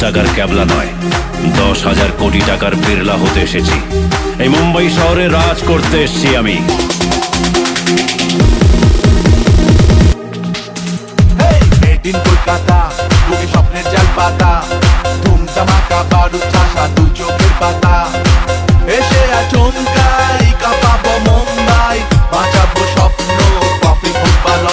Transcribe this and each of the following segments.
টাকার ক্যাবলা নয়, 10,000 কোটি টাকার বিড়লা হতে এসেছি। এই মুম্বাই শহরে রাজ করতে এসেছি আমি। কলকাতা বুকে স্বপ্নের জাল পাতা, ধুম ধামাকা বারুদ ঠাসা দু চোখের পাতা। এসে আচমকাই কাঁপাবো মুম্বাই, বাঁচাবো স্বপ্ন কপি ফুটবল।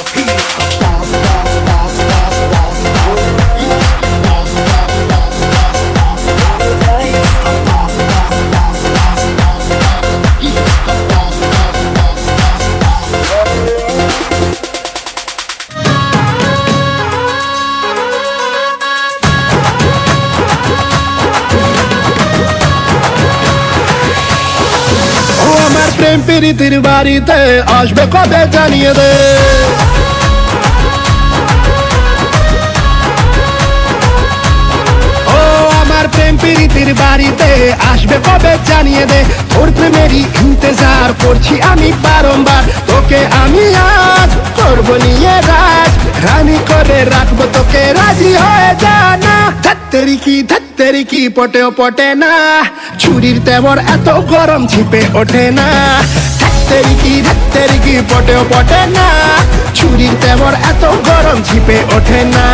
প্রেম প্রীতির বাড়িতে আসবে কবে জানিয়ে দে। ও আমার প্রেম প্রীতির বাড়িতে আসবে কবে জানিয়ে দে। তোর প্রেমেরই ইন্তজার করছি আমি বারংবার, তোকে আমি আজ করবো নিয়ে রাজ, রানী করে রাখবো তোকে, রাজি হয়ে জানা। ধাত্তেরি কি পটেও পটে না, ছুরির তেবর এত গরম ঝিপে ওঠে না। ধাত্তেরি কি পটেও পটে না, ছুরির তেবর এত গরম ঝিপে ওঠে না।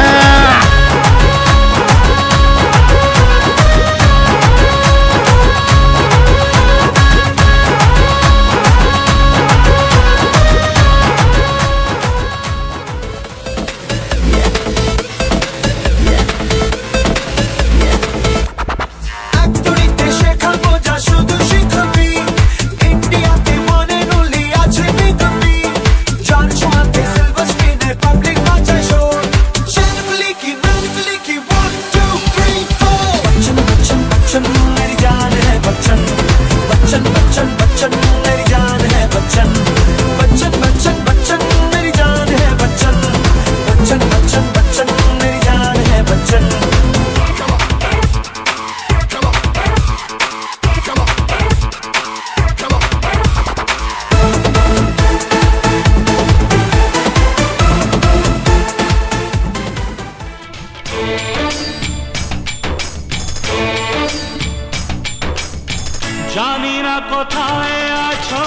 জানি না কোথায় আছো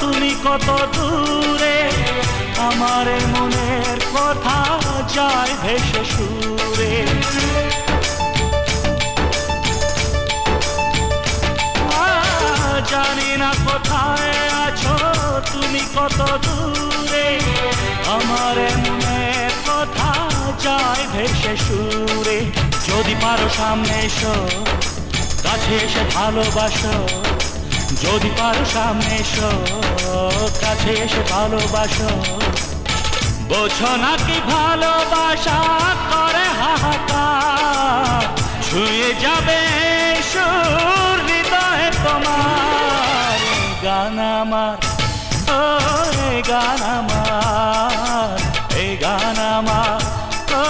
তুমি, কত দূরে আমার মনের কথা যায় ভেসে সুরে। জানি না কোথায় আছো তুমি, কত দূরে আমার মনের কথা যায় ভেসে সুরে। যদি পারো সামনে এসো, কাছে এসে ভালোবাসো, যদি পারো সামনে এসো, কাছে এসে ভালোবাসো। বোঝো নাকি ভালোবাসা করে হাহাকার, ছুঁয়ে যাবে সুর হৃদয়ে তোমার। গান আমার, ও গান আমার, এই গান আমার, ও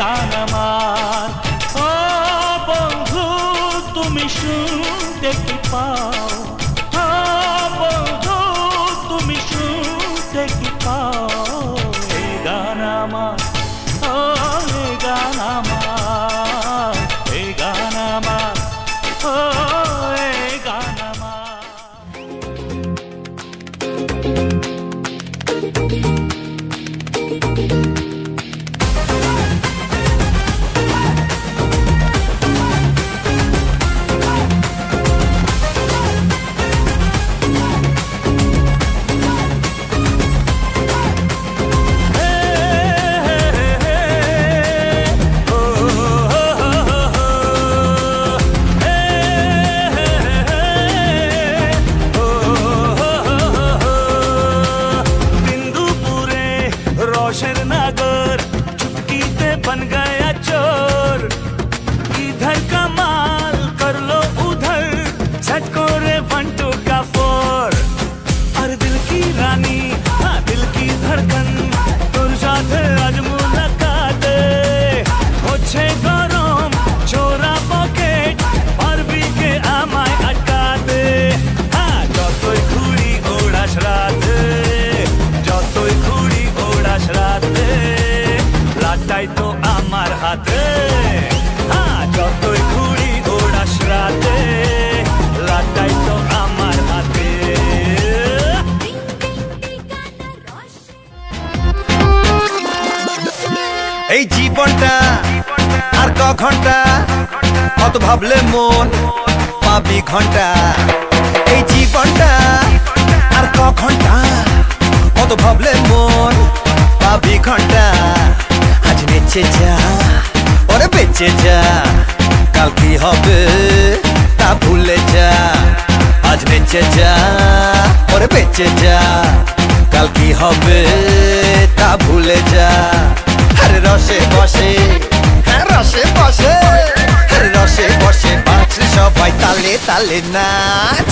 গান আমার। ও বন্ধু তুমি শুনতে কি পাও, ও বন্ধু তুমি শুনতে কি পাও। এই গান আমার, ও গান আমার, এই গান আমার, ও গান আমার। তো আমার হাতে এই জীবনটা আর ক ঘন্টা, কত ভাবলে মন পাবি ঘন্টা। এই জীবনটা আর ক ঘন্টা, কত ভাবলে মন পাবি ঘন্টা। আজ বেঁচে যা, ওরে বেঁচে যা, কাল কি হবে তা ভুলে যা। আজ বেঁচে যা, ওরে বেঁচে যা, কাল কি হবে তা ভুলে যা। আরে রসে বসে, হ্যাঁ রসে বসে, আরে রসে বসে বাঁচলে সবাই তালে তালে নাচ।